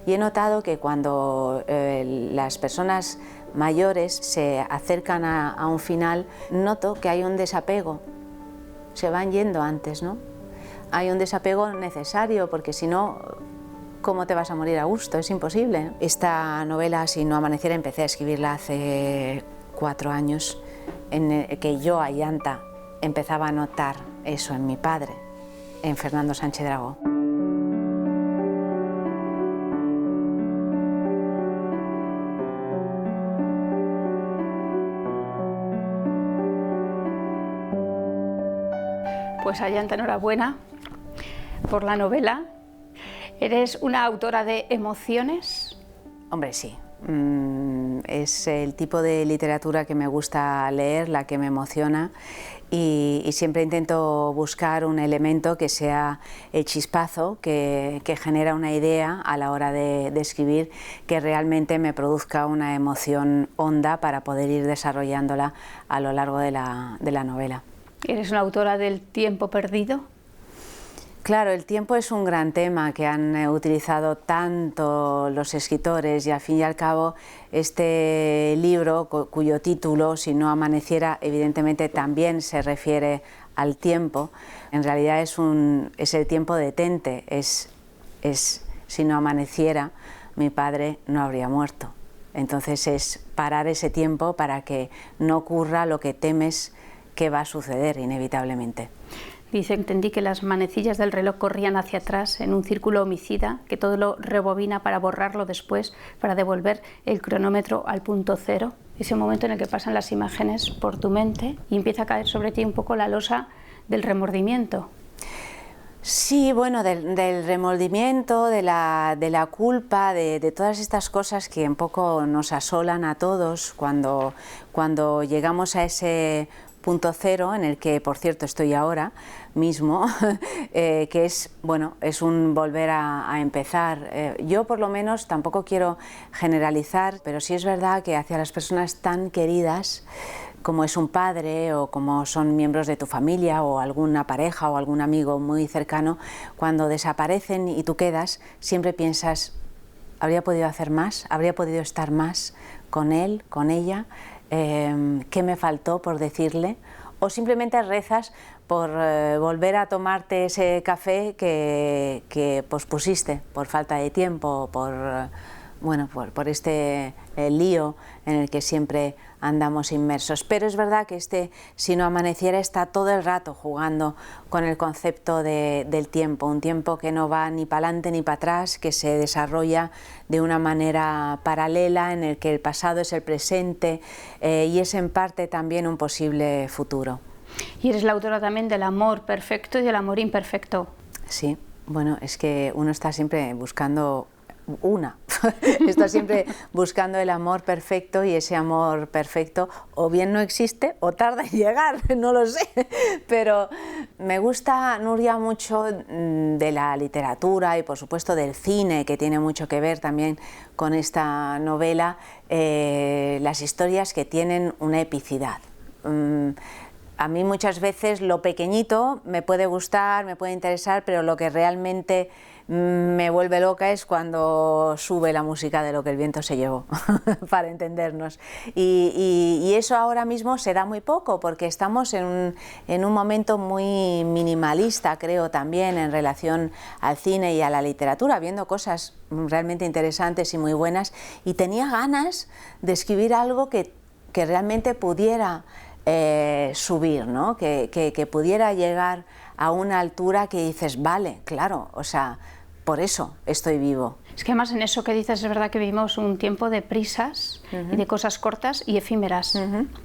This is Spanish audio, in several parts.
Y he notado que cuando las personas mayores se acercan a un final, noto que hay un desapego, se van yendo antes, ¿no? Hay un desapego necesario, porque si no, ¿cómo te vas a morir a gusto? Es imposible. Esta novela, Si no amaneciera, empecé a escribirla hace 4 años, en el que yo, Ayanta, empezaba a notar eso en mi padre, en Fernando Sánchez Dragó. Pues Ayanta, enhorabuena por la novela. ¿Eres una autora de emociones? Hombre, sí. Es el tipo de literatura que me gusta leer, la que me emociona, y siempre intento buscar un elemento que sea el chispazo que genera una idea a la hora de escribir, que realmente me produzca una emoción honda para poder ir desarrollándola a lo largo de la novela. ¿Eres una autora del tiempo perdido? Claro, el tiempo es un gran tema que han utilizado tanto los escritores, y al fin y al cabo este libro, cuyo título, Si no amaneciera, evidentemente también se refiere al tiempo. En realidad es el tiempo detente, es si no amaneciera, mi padre no habría muerto. Entonces es parar ese tiempo para que no ocurra lo que temes que va a suceder inevitablemente. Dice, entendí que las manecillas del reloj corrían hacia atrás en un círculo homicida, que todo lo rebobina para borrarlo después, para devolver el cronómetro al punto cero. Ese momento en el que pasan las imágenes por tu mente y empieza a caer sobre ti un poco la losa del remordimiento. Sí, bueno, del remordimiento, de la culpa, de todas estas cosas que un poco nos asolan a todos cuando llegamos a ese punto cero, en el que, por cierto, estoy ahora mismo, que es un volver a empezar. Yo, por lo menos, tampoco quiero generalizar, pero sí es verdad que hacia las personas tan queridas, como es un padre o como son miembros de tu familia o alguna pareja o algún amigo muy cercano, cuando desaparecen y tú quedas, siempre piensas, ¿habría podido hacer más? ¿Habría podido estar más con él, con ella? ¿Qué me faltó por decirle? O simplemente rezas por volver a tomarte ese café que pospusiste por falta de tiempo, por este lío en el que siempre andamos inmersos. Pero es verdad que Si no amaneciera, está todo el rato jugando con el concepto del tiempo, un tiempo que no va ni para adelante ni para atrás, que se desarrolla de una manera paralela, en el que el pasado es el presente y es en parte también un posible futuro. Y eres la autora también del amor perfecto y del amor imperfecto. Sí, bueno, es que uno está siempre buscando está siempre buscando el amor perfecto, y ese amor perfecto o bien no existe o tarda en llegar, no lo sé, pero me gusta, Nuria, mucho de la literatura y por supuesto del cine, que tiene mucho que ver también con esta novela, las historias que tienen una epicidad. A mí muchas veces lo pequeñito me puede gustar, me puede interesar, pero lo que realmente me vuelve loca es cuando sube la música de Lo que el viento se llevó, para entendernos. Y eso ahora mismo se da muy poco, porque estamos en un momento muy minimalista, creo, también en relación al cine y a la literatura, viendo cosas realmente interesantes y muy buenas, y tenía ganas de escribir algo que realmente pudiera subir, ¿no? Que pudiera llegar a una altura que dices, vale, claro, o sea, por eso estoy vivo. Es que además en eso que dices es verdad que vivimos un tiempo de prisas y de cosas cortas y efímeras.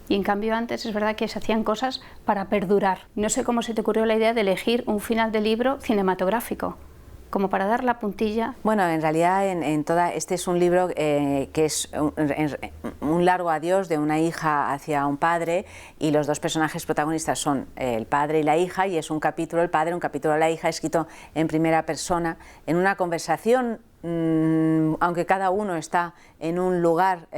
Y en cambio antes es verdad que se hacían cosas para perdurar. No sé cómo se te ocurrió la idea de elegir un final de libro cinematográfico, como para dar la puntilla. Bueno, en realidad este es un libro que es un largo adiós de una hija hacia un padre, y los dos personajes protagonistas son el padre y la hija, y es un capítulo el padre, un capítulo la hija, escrito en primera persona, en una conversación aunque cada uno está en un lugar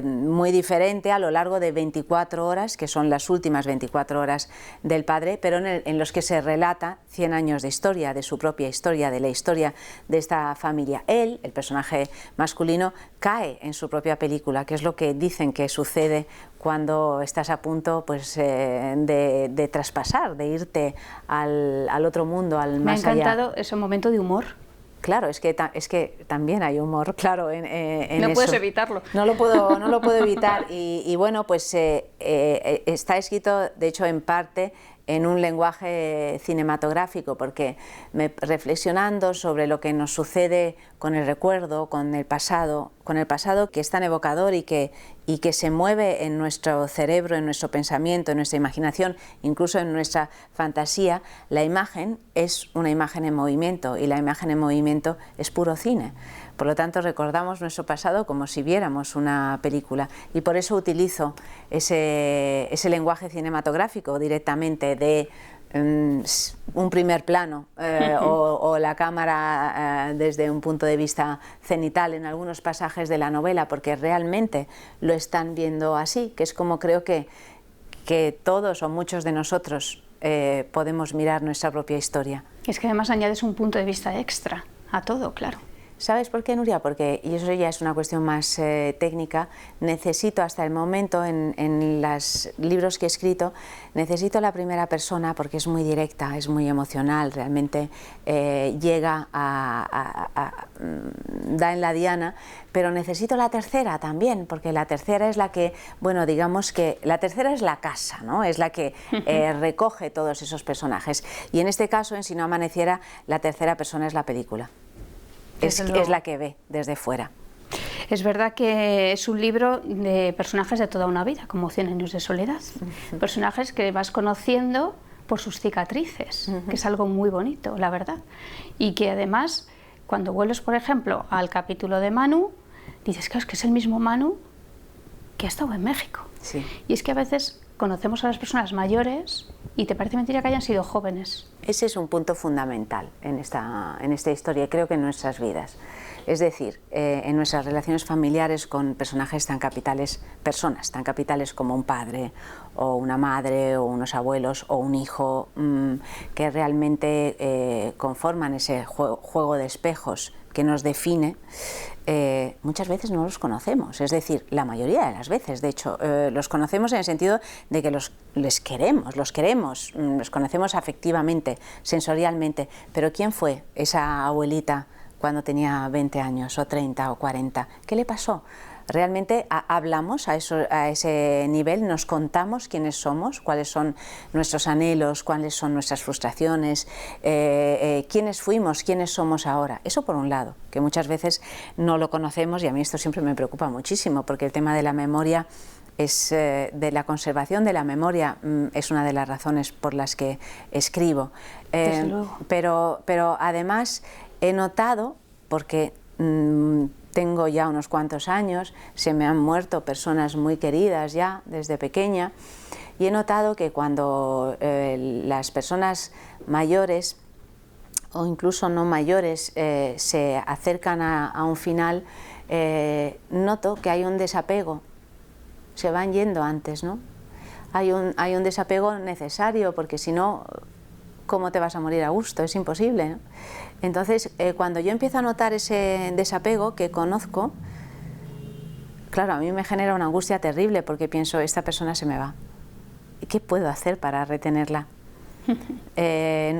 muy diferente a lo largo de 24 horas, que son las últimas 24 horas del padre, pero en los que se relata 100 años de historia, de su propia historia, de la historia de esta familia. Él, el personaje masculino, cae en su propia película, que es lo que dicen que sucede cuando estás a punto, pues, de traspasar, de irte al otro mundo, al más allá. Me ha encantado ese momento de humor. Claro, es que también hay humor, claro, en no eso. Puedes evitarlo. No lo puedo evitar y bueno, pues está escrito, de hecho, en parte en un lenguaje cinematográfico, porque reflexionando sobre lo que nos sucede con el recuerdo, con el pasado que es tan evocador y que se mueve en nuestro cerebro, en nuestro pensamiento, en nuestra imaginación, incluso en nuestra fantasía, la imagen es una imagen en movimiento y la imagen en movimiento es puro cine. Por lo tanto, recordamos nuestro pasado como si viéramos una película y por eso utilizo ese lenguaje cinematográfico directamente de un primer plano o la cámara desde un punto de vista cenital en algunos pasajes de la novela, porque realmente lo están viendo así, que es como creo que todos o muchos de nosotros podemos mirar nuestra propia historia. Es que además añades un punto de vista extra a todo, claro. ¿Sabes por qué, Nuria? Porque, y eso ya es una cuestión más técnica, necesito hasta el momento en los libros que he escrito, necesito la primera persona porque es muy directa, es muy emocional, realmente llega da en la diana, pero necesito la tercera también, porque la tercera es la que, bueno, digamos que la tercera es la casa, ¿no? Es la que recoge todos esos personajes. Y en este caso, en Si no amaneciera, la tercera persona es la película. Es la que ve desde fuera. Es verdad que es un libro de personajes de toda una vida, como 100 años de soledad. Personajes que vas conociendo por sus cicatrices, que es algo muy bonito, la verdad. Y que además, cuando vuelves, por ejemplo, al capítulo de Manu, dices, claro, es que es el mismo Manu que ha estado en México. Sí. Y es que a veces conocemos a las personas mayores y te parece mentira que hayan sido jóvenes. Ese es un punto fundamental en esta historia, creo que en nuestras vidas. Es decir, en nuestras relaciones familiares con personajes tan capitales, personas tan capitales como un padre o una madre o unos abuelos o un hijo que realmente conforman ese juego de espejos que nos define, muchas veces no los conocemos, es decir, la mayoría de las veces, de hecho, los conocemos en el sentido de que los conocemos afectivamente, sensorialmente, pero ¿quién fue esa abuelita cuando tenía 20 años o 30 o 40? ¿Qué le pasó? ¿Realmente hablamos a ese nivel? ¿Nos contamos quiénes somos? ¿Cuáles son nuestros anhelos? ¿Cuáles son nuestras frustraciones? ¿Quiénes fuimos? ¿Quiénes somos ahora? Eso por un lado, que muchas veces no lo conocemos y a mí esto siempre me preocupa muchísimo porque el tema de la memoria de la conservación de la memoria es una de las razones por las que escribo. Pero además he notado, porque tengo ya unos cuantos años, se me han muerto personas muy queridas ya desde pequeña, y he notado que cuando las personas mayores o incluso no mayores se acercan a un final, noto que hay un desapego, se van yendo antes, ¿no? Hay un desapego necesario, porque si no, ¿cómo te vas a morir a gusto? Es imposible, ¿no? Entonces, cuando yo empiezo a notar ese desapego que conozco, claro, a mí me genera una angustia terrible porque pienso, esta persona se me va. ¿Qué puedo hacer para retenerla?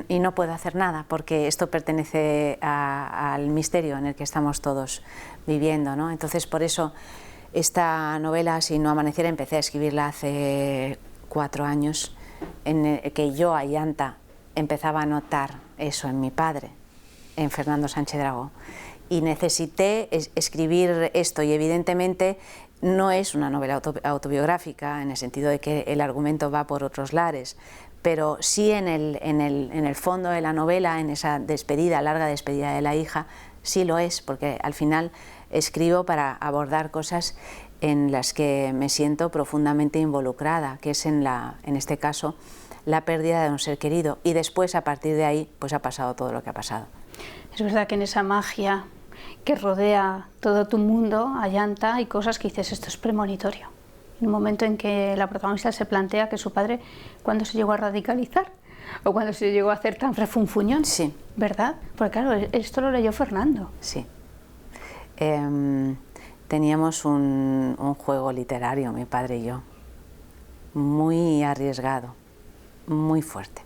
Y no puedo hacer nada porque esto pertenece al misterio en el que estamos todos viviendo, ¿no? Entonces, por eso, esta novela, Si no amaneciera, empecé a escribirla hace 4 años, en el que yo, Ayanta, empezaba a notar eso en mi padre, en Fernando Sánchez Dragó, y necesité escribir esto, y evidentemente no es una novela autobiográfica en el sentido de que el argumento va por otros lares, pero sí en el fondo de la novela, en esa larga despedida de la hija, sí lo es, porque al final escribo para abordar cosas en las que me siento profundamente involucrada, que es en este caso la pérdida de un ser querido, y después, a partir de ahí, pues ha pasado todo lo que ha pasado. Es verdad que en esa magia que rodea todo tu mundo, Ayanta, hay cosas que dices, esto es premonitorio. En un momento en que la protagonista se plantea que su padre, ¿cuándo se llegó a radicalizar? ¿O cuando se llegó a hacer tan refunfuñón? Sí. ¿Verdad? Porque claro, esto lo leyó Fernando. Sí. Teníamos un juego literario, mi padre y yo, muy arriesgado, muy fuerte.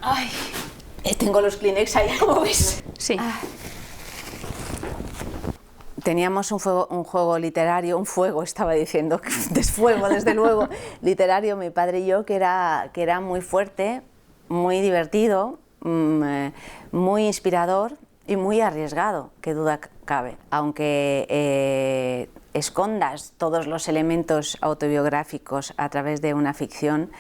Ay, tengo los Kleenex ahí, como ves. Sí. Teníamos un juego literario, un fuego, estaba diciendo, desfuego, desde luego, literario, mi padre y yo, que era muy fuerte, muy divertido, muy inspirador y muy arriesgado, qué duda cabe. Aunque escondas todos los elementos autobiográficos a través de una ficción,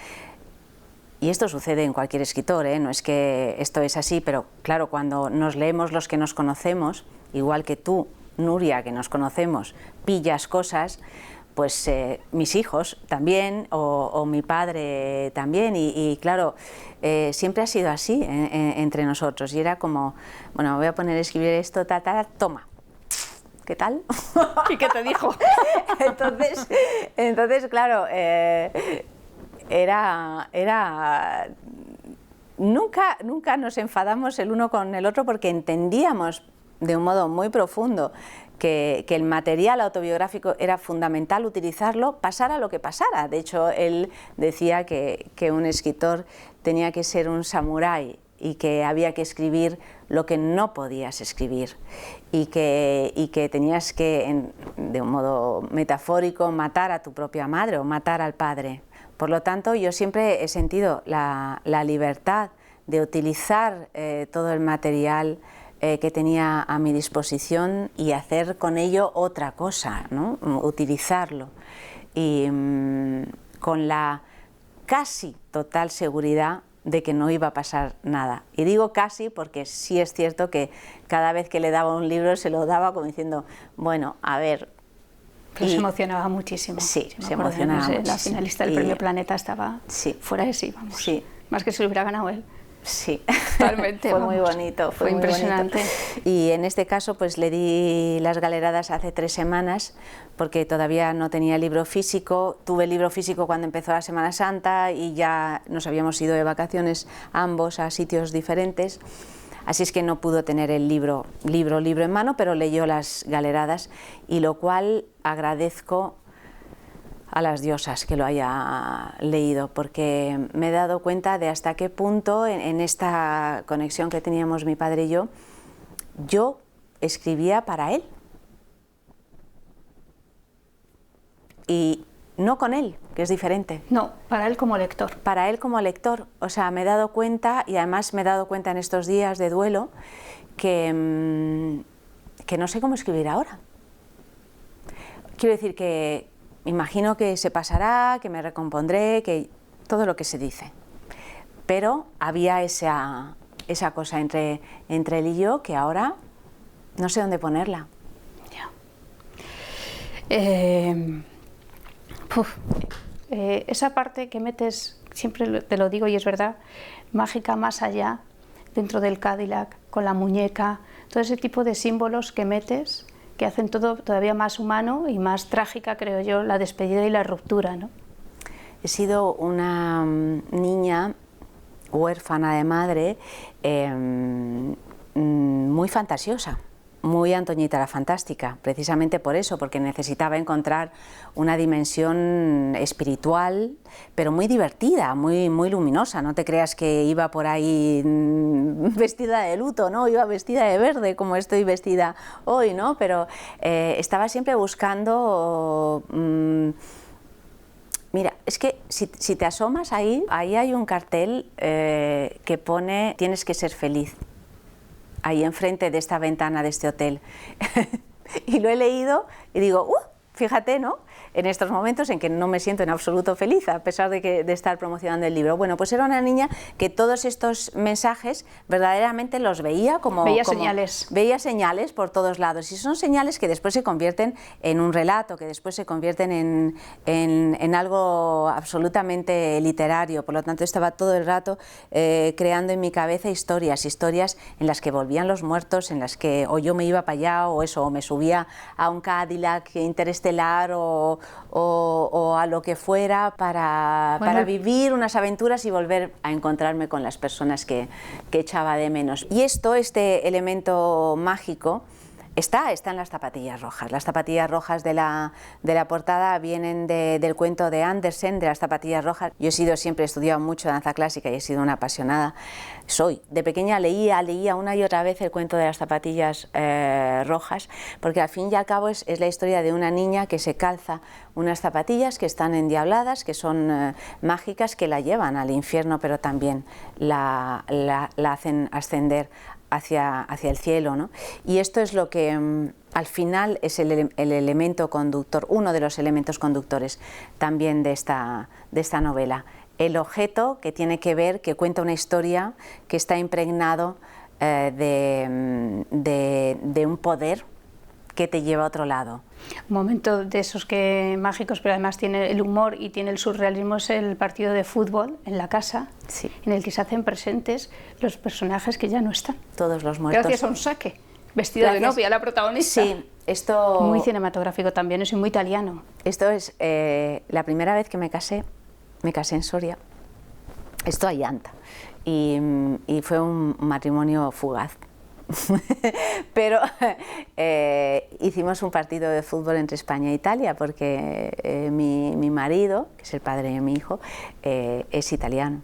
y esto sucede en cualquier escritor, no es que esto es así, pero claro, cuando nos leemos los que nos conocemos, igual que tú, Nuria, que nos conocemos, pillas cosas, pues mis hijos también, o mi padre también, y claro, siempre ha sido así entre nosotros, y era como, bueno, me voy a poner a escribir esto, toma. ¿Qué tal? ¿Y qué te dijo? entonces claro, nunca nos enfadamos el uno con el otro porque entendíamos de un modo muy profundo que el material autobiográfico era fundamental utilizarlo, pasara lo que pasara. De hecho, él decía que un escritor tenía que ser un samurái y que había que escribir lo que no podías escribir y que tenías que, de un modo metafórico, matar a tu propia madre o matar al padre. Por lo tanto, yo siempre he sentido la libertad de utilizar todo el material que tenía a mi disposición y hacer con ello otra cosa, ¿no? Utilizarlo. Y con la casi total seguridad de que no iba a pasar nada. Y digo casi porque sí es cierto que cada vez que le daba un libro se lo daba como diciendo, bueno, a ver... Pero se emocionaba muchísimo. Sí, se emocionaba muchísimo. La finalista del Premio Planeta estaba fuera de sí, vamos. Sí. Más que se lo hubiera ganado él. Sí, totalmente. Fue muy bonito. Fue impresionante. Bonito. Y en este caso pues le di las galeradas hace 3 semanas porque todavía no tenía libro físico. Tuve el libro físico cuando empezó la Semana Santa y ya nos habíamos ido de vacaciones ambos a sitios diferentes. Así es que no pudo tener el libro en mano, pero leyó las galeradas, y lo cual agradezco a las diosas que lo haya leído, porque me he dado cuenta de hasta qué punto en esta conexión que teníamos mi padre y yo escribía para él y no con él, que es diferente. No, para él como lector. Para él como lector, o sea, me he dado cuenta, y además me he dado cuenta en estos días de duelo, que no sé cómo escribir ahora. Quiero decir que imagino que se pasará, que me recompondré, que todo lo que se dice. Pero había esa cosa entre él y yo que ahora no sé dónde ponerla. Ya. Esa parte que metes, siempre te lo digo y es verdad, mágica más allá, dentro del Cadillac, con la muñeca, todo ese tipo de símbolos que metes, que hacen todo todavía más humano y más trágica, creo yo, la despedida y la ruptura, ¿no? He sido una niña huérfana de madre, muy fantasiosa, muy Antoñita la Fantástica, precisamente por eso, porque necesitaba encontrar una dimensión espiritual, pero muy divertida, muy luminosa. No te creas que iba por ahí vestida de luto, ¿no? Iba vestida de verde, como estoy vestida hoy, ¿no? Pero estaba siempre buscando... Mira, es que si te asomas ahí hay un cartel que pone "Tienes que ser feliz", ahí enfrente de esta ventana de este hotel. Y lo he leído y digo, fíjate, ¿no? en estos momentos en que no me siento en absoluto feliz, a pesar de estar promocionando el libro? Bueno, pues era una niña que todos estos mensajes verdaderamente los veía como... Veía señales. Veía señales por todos lados, y son señales que después se convierten en un relato, que después se convierten en algo absolutamente literario. Por lo tanto, estaba todo el rato creando en mi cabeza historias en las que volvían los muertos, en las que o yo me iba para allá o me subía a un Cadillac interestelar o a lo que fuera para vivir unas aventuras y volver a encontrarme con las personas que echaba de menos. Y este elemento mágico está en las zapatillas rojas. Las zapatillas rojas de la portada vienen del cuento de Andersen, de las zapatillas rojas. Yo siempre he estudiado mucho danza clásica y he sido una apasionada. De pequeña leía una y otra vez el cuento de las zapatillas rojas, porque al fin y al cabo es la historia de una niña que se calza unas zapatillas que están endiabladas, que son mágicas, que la llevan al infierno, pero también la hacen ascender hacia el cielo, ¿no? Y esto es lo que al final es el elemento conductor, uno de los elementos conductores también de esta novela. El objeto que tiene que ver, que cuenta una historia, que está impregnado de un poder que te lleva a otro lado. Un momento de esos mágicos, pero además tiene el humor y tiene el surrealismo, es el partido de fútbol en la casa, sí, en el que se hacen presentes los personajes que ya no están. Todos los muertos. Gracias a un saque, vestida de novia, la protagonista. Sí, esto... Muy cinematográfico también, es muy italiano. Esto es la primera vez que me casé en Soria, esto a Llanta, y fue un matrimonio fugaz. Pero hicimos un partido de fútbol entre España e Italia porque mi marido, que es el padre de mi hijo, es italiano.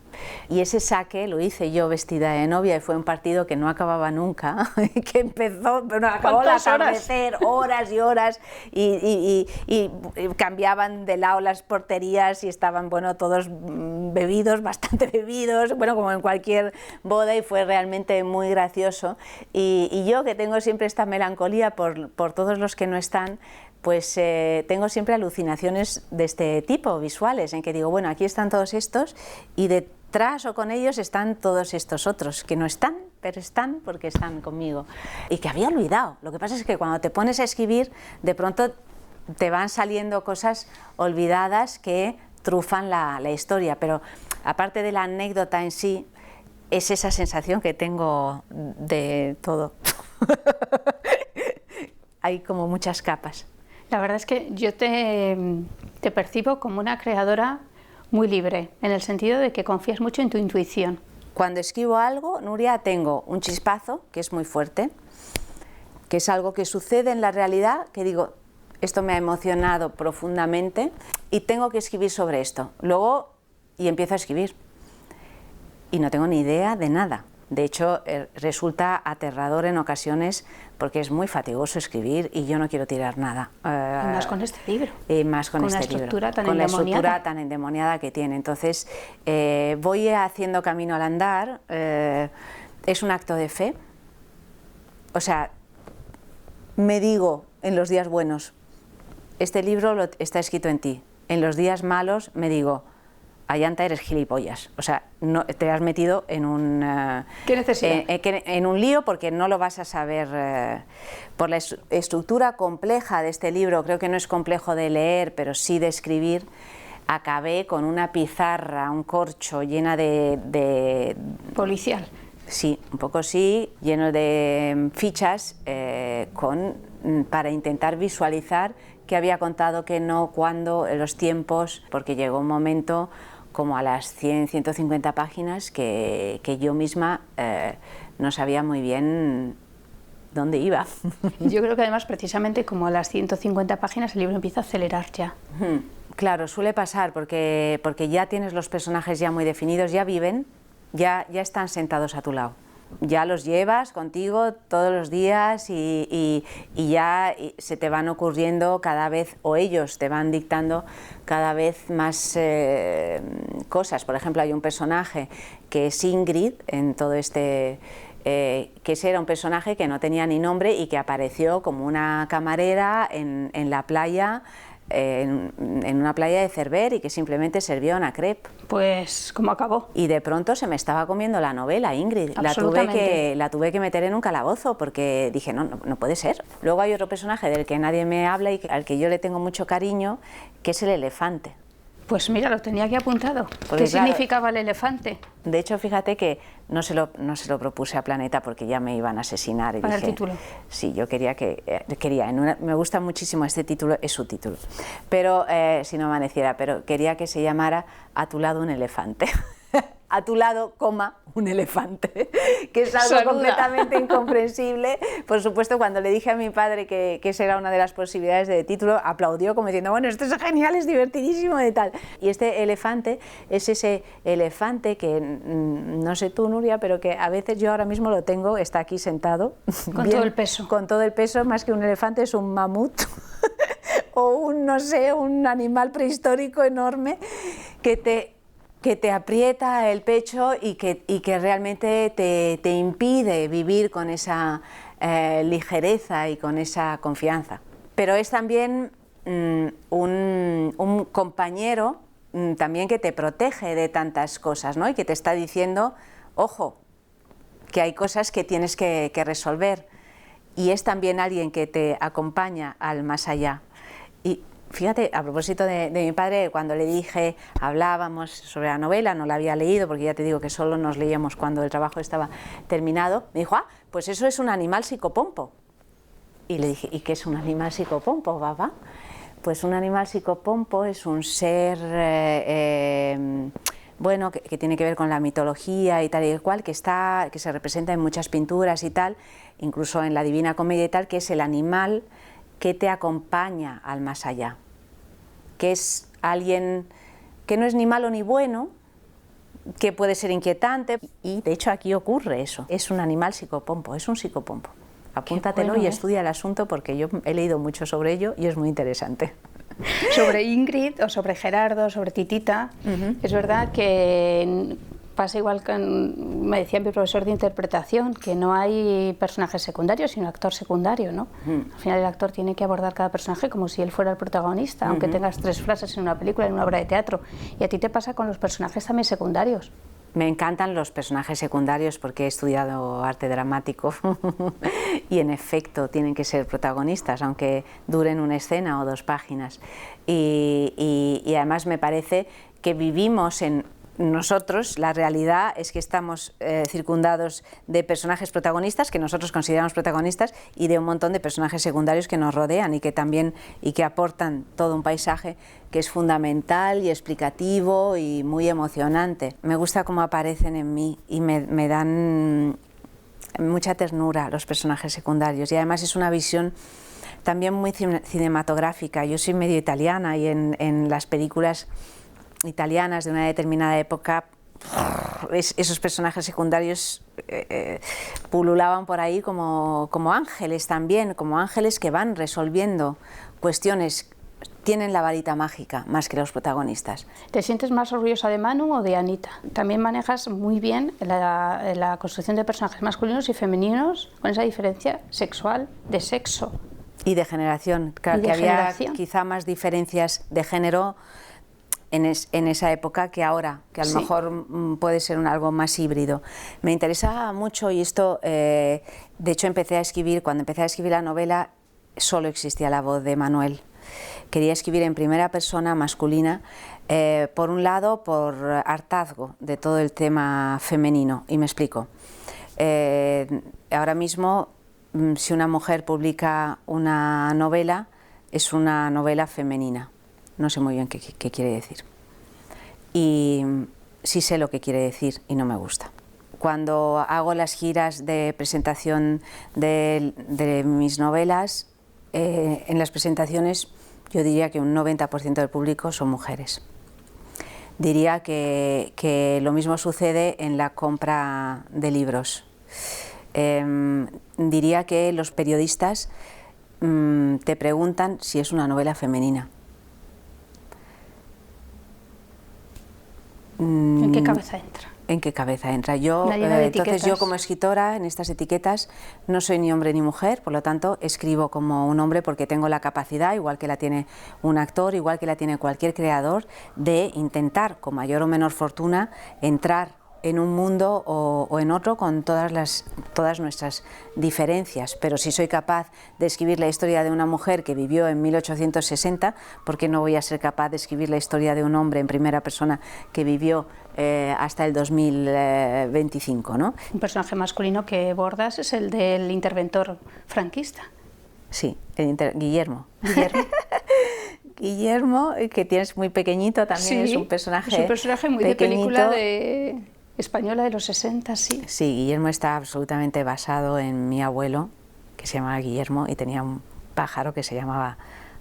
Y ese saque lo hice yo vestida de novia y fue un partido que no acababa nunca, que empezó, bueno, acabó al atardecer, horas y horas, y cambiaban de lado las porterías y estaban, bueno, todos bebidos, bastante bebidos, bueno, como en cualquier boda, y fue realmente muy gracioso. Y yo, que tengo siempre esta melancolía por todos los que no están, pues tengo siempre alucinaciones de este tipo, visuales, en que digo, bueno, aquí están todos estos y detrás o con ellos están todos estos otros, que no están, pero están porque están conmigo. Y que había olvidado. Lo que pasa es que cuando te pones a escribir, de pronto te van saliendo cosas olvidadas que trufan la historia, pero aparte de la anécdota en sí, es esa sensación que tengo de todo. Hay como muchas capas. La verdad es que yo te percibo como una creadora muy libre, en el sentido de que confías mucho en tu intuición. Cuando escribo algo, Nuria, tengo un chispazo, que es muy fuerte, que es algo que sucede en la realidad, que digo, esto me ha emocionado profundamente y tengo que escribir sobre esto. Luego, y empiezo a escribir. Y no tengo ni idea de nada. De hecho, resulta aterrador en ocasiones porque es muy fatigoso escribir y yo no quiero tirar nada. Y más con este libro. Más con este libro. Con la estructura tan endemoniada que tiene. Entonces, voy haciendo camino al andar. Es un acto de fe. O sea, me digo en los días buenos, este libro está escrito en ti. En los días malos me digo, Ayanta, eres gilipollas, o sea, no, te has metido en un... ¿Qué necesidad? En un lío porque no lo vas a saber. Por la estructura compleja de este libro, creo que no es complejo de leer, pero sí de escribir, acabé con una pizarra, un corcho llena de... Policial. Sí, un poco sí, lleno de fichas para intentar visualizar qué había contado, qué no, cuándo, los tiempos, porque llegó un momento como a las 100, 150 páginas que yo misma no sabía muy bien dónde iba. Yo creo que además precisamente como a las 150 páginas el libro empieza a acelerar ya. Claro, suele pasar porque ya tienes los personajes ya muy definidos, ya viven, ya están sentados a tu lado. Ya los llevas contigo todos los días y ya se te van ocurriendo cada vez, o ellos te van dictando cada vez más cosas. Por ejemplo, hay un personaje que es Ingrid en todo que ese era un personaje que no tenía ni nombre y que apareció como una camarera en la playa en una playa de Cerver y que simplemente servía una crepe. Pues, ¿cómo acabó? Y de pronto se me estaba comiendo la novela, Ingrid. La tuve que meter en un calabozo porque dije, no puede ser. Luego hay otro personaje del que nadie me habla y al que yo le tengo mucho cariño, que es el elefante. Pues mira, lo tenía aquí apuntado. ¿Qué significaba el elefante? De hecho, fíjate que no se lo propuse a Planeta porque ya me iban a asesinar. Y ¿Para dije, el título? Sí, yo me gusta muchísimo este título, es su título, pero si no amaneciera, pero quería que se llamara A tu lado un elefante. A tu lado, un elefante, que es algo completamente incomprensible. Por supuesto, cuando le dije a mi padre que esa era una de las posibilidades de título, aplaudió como diciendo, bueno, esto es genial, es divertidísimo y tal. Y este elefante es ese elefante que, no sé tú, Nuria, pero que a veces yo ahora mismo lo tengo, está aquí sentado. Con todo el peso. Con todo el peso, más que un elefante, es un mamut. O no sé, un animal prehistórico enorme que te aprieta el pecho y que realmente te impide vivir con esa ligereza y con esa confianza. Pero es también un compañero también que te protege de tantas cosas, ¿no? Y que te está diciendo, ojo, que hay cosas que tienes que resolver. Y es también alguien que te acompaña al más allá. Y fíjate, a propósito de mi padre, cuando le dije, hablábamos sobre la novela, no la había leído, porque ya te digo que solo nos leíamos cuando el trabajo estaba terminado, me dijo, pues eso es un animal psicopompo. Y le dije, ¿y qué es un animal psicopompo, papá? Pues un animal psicopompo es un ser, bueno, que tiene que ver con la mitología y tal y cual, que se representa en muchas pinturas y tal, incluso en la Divina Comedia y tal, que es el animal que te acompaña al más allá, que es alguien que no es ni malo ni bueno, que puede ser inquietante, y de hecho aquí ocurre eso, es un animal psicopompo, es un psicopompo. Apúntatelo y estudia el asunto porque yo he leído mucho sobre ello y es muy interesante. Sobre Ingrid o sobre Gerardo, sobre Titita, es verdad que pasa igual que me decía mi profesor de interpretación, que no hay personajes secundarios, sino actor secundario, ¿no? Al final el actor tiene que abordar cada personaje como si él fuera el protagonista, aunque tengas 3 frases en una película, en una obra de teatro. Y a ti te pasa con los personajes también secundarios. Me encantan los personajes secundarios porque he estudiado arte dramático y en efecto tienen que ser protagonistas, aunque duren una escena o 2 páginas. Y además me parece que vivimos en nosotros, la realidad es que estamos circundados de personajes protagonistas que nosotros consideramos protagonistas y de un montón de personajes secundarios que nos rodean y que aportan todo un paisaje que es fundamental y explicativo y muy emocionante. Me gusta cómo aparecen en mí y me dan mucha ternura los personajes secundarios, y además es una visión también muy cinematográfica. Yo soy medio italiana y en las películas italianas de una determinada época, esos personajes secundarios pululaban por ahí como ángeles también, como ángeles que van resolviendo cuestiones, tienen la varita mágica más que los protagonistas. ¿Te sientes más orgullosa de Manu o de Anita? También manejas muy bien la construcción de personajes masculinos y femeninos con esa diferencia sexual, de sexo. Y de generación, claro, que había quizá más diferencias de género en esa época que ahora, que a lo mejor puede ser algo más híbrido. Me interesa mucho, y esto, de hecho cuando empecé a escribir la novela, solo existía la voz de Manuel. Quería escribir en primera persona masculina, por un lado por hartazgo de todo el tema femenino, y me explico. Ahora mismo, si una mujer publica una novela, es una novela femenina. No sé muy bien qué quiere decir. Y sí sé lo que quiere decir y no me gusta. Cuando hago las giras de presentación de mis novelas, en las presentaciones yo diría que un 90% del público son mujeres. Diría que lo mismo sucede en la compra de libros. Diría que los periodistas te preguntan si es una novela femenina. ¿En qué cabeza entra? ¿En qué cabeza entra? Yo, entonces yo como escritora en estas etiquetas no soy ni hombre ni mujer, por lo tanto escribo como un hombre porque tengo la capacidad, igual que la tiene un actor, igual que la tiene cualquier creador, de intentar con mayor o menor fortuna entrar en un mundo o en otro con todas nuestras diferencias, pero si soy capaz de escribir la historia de una mujer que vivió en 1860, ¿por qué no voy a ser capaz de escribir la historia de un hombre en primera persona que vivió hasta el 2025, ¿no? Un personaje masculino que bordas es el del interventor franquista. Sí, Guillermo. Guillermo, que tienes muy pequeñito también, sí, es un personaje muy pequeñito, de película española de los 60, sí. Sí, Guillermo está absolutamente basado en mi abuelo, que se llamaba Guillermo, y tenía un pájaro que se llamaba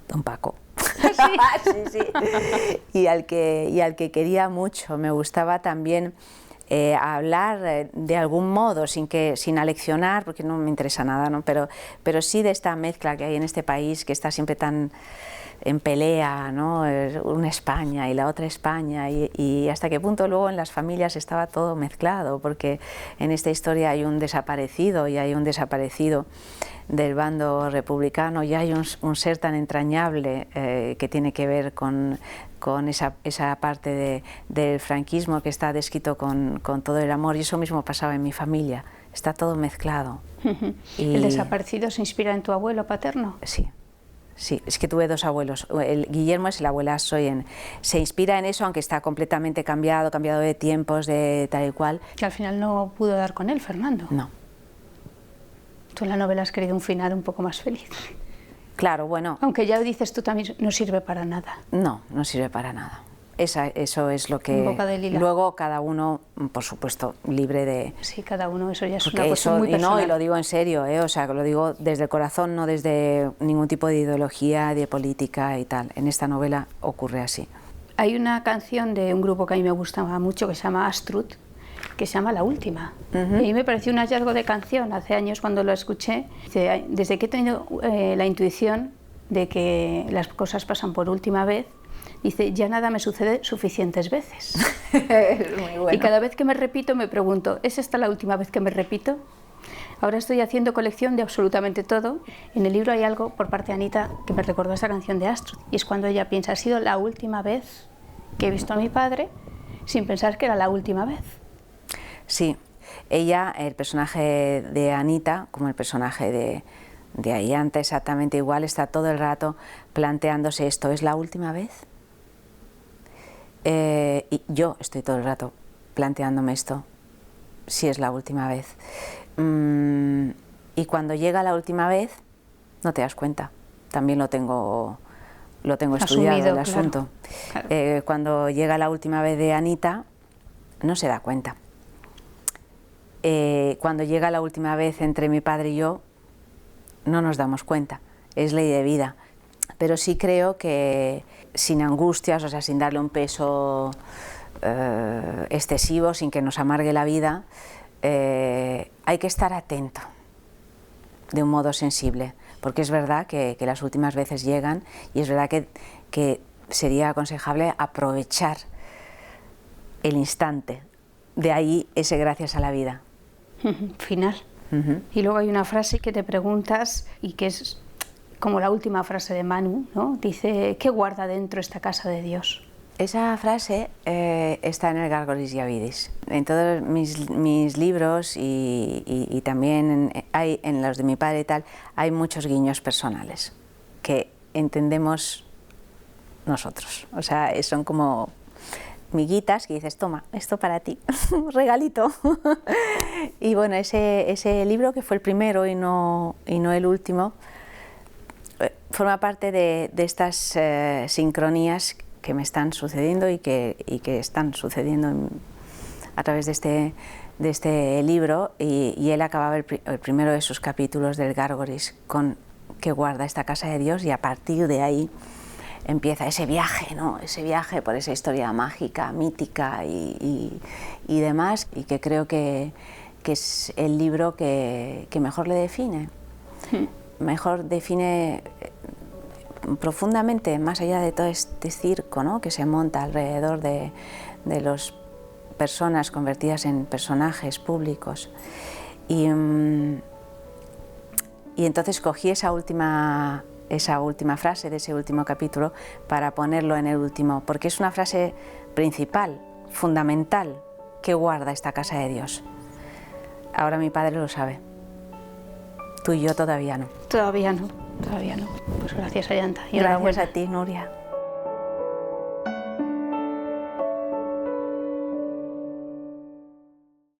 Don Paco. ¿Sí? Sí, sí. Y al que quería mucho. Me gustaba también hablar de algún modo, sin aleccionar, porque no me interesa nada, ¿no? Pero sí de esta mezcla que hay en este país, que está siempre tan en pelea, ¿no? Una España y la otra España, y hasta qué punto luego en las familias estaba todo mezclado, porque en esta historia hay un desaparecido y hay un desaparecido del bando republicano, y hay un ser tan entrañable que tiene que ver con esa parte del franquismo que está descrito con todo el amor, y eso mismo pasaba en mi familia, está todo mezclado. ¿El desaparecido se inspira en tu abuelo paterno? Sí. Sí, es que tuve dos abuelos. El Guillermo es el abuelazo se inspira en eso, aunque está completamente cambiado de tiempos, de tal y cual. Que al final no pudo dar con él, Fernando. No. Tú en la novela has querido un final un poco más feliz. Claro, bueno. Aunque ya dices tú también, no sirve para nada. No, no sirve para nada. Eso es lo que... En boca de lila. Luego cada uno, por supuesto, libre de... Sí, cada uno, eso ya es una cuestión muy personal. No, y lo digo en serio, o sea, lo digo desde el corazón, no desde ningún tipo de ideología, de política y tal. En esta novela ocurre así. Hay una canción de un grupo que a mí me gustaba mucho, que se llama Astrud, que se llama La Última. Y a mí me pareció un hallazgo de canción hace años cuando lo escuché. Desde que he tenido la intuición de que las cosas pasan por última vez, dice, ya nada me sucede suficientes veces. Es muy bueno. Y cada vez que me repito me pregunto, ¿es esta la última vez que me repito? Ahora estoy haciendo colección de absolutamente todo. En el libro hay algo por parte de Anita que me recordó esa canción de Astrud, y es cuando ella piensa, ha sido la última vez que he visto a mi padre, sin pensar que era la última vez. Sí, ella, el personaje de Anita, como el personaje de Ayanta, exactamente igual, está todo el rato planteándose esto, ¿es la última vez? Y yo estoy todo el rato planteándome esto, si es la última vez. Y cuando llega la última vez, no te das cuenta, también lo tengo estudiado el asunto. Claro. Cuando llega la última vez de Anita, no se da cuenta. Cuando llega la última vez entre mi padre y yo, no nos damos cuenta, es ley de vida. Pero sí creo que sin angustias, o sea, sin darle un peso excesivo, sin que nos amargue la vida, hay que estar atento de un modo sensible, porque es verdad que las últimas veces llegan, y es verdad que sería aconsejable aprovechar el instante, de ahí ese gracias a la vida. Final. Y luego hay una frase que te preguntas, y que es como la última frase de Manu, ¿no? Dice, ¿qué guarda dentro esta casa de Dios? Esa frase está en el Gárgolis Yavidis. En todos mis libros y también en los de mi padre y tal, hay muchos guiños personales que entendemos nosotros. O sea, son como miguitas que dices, toma, esto para ti, regalito. Y bueno, ese libro, que fue el primero y no el último, forma parte de estas sincronías que me están sucediendo y que están sucediendo a través de este libro, y él acababa el primero de sus capítulos del Gárgolis con que guarda esta casa de Dios, y a partir de ahí empieza ese viaje, ¿no? Ese viaje por esa historia mágica, mítica y demás, y que creo que es el libro que mejor le define. Mejor define profundamente, más allá de todo este circo, ¿no?, que se monta alrededor de los personas convertidas en personajes públicos. Y entonces cogí esa última frase de ese último capítulo para ponerlo en el último, porque es una frase principal, fundamental, que guarda esta casa de Dios. Ahora mi padre lo sabe. Tú y yo todavía no. Todavía no, todavía no. Pues gracias, Ayanta. Gracias a ti, Nuria.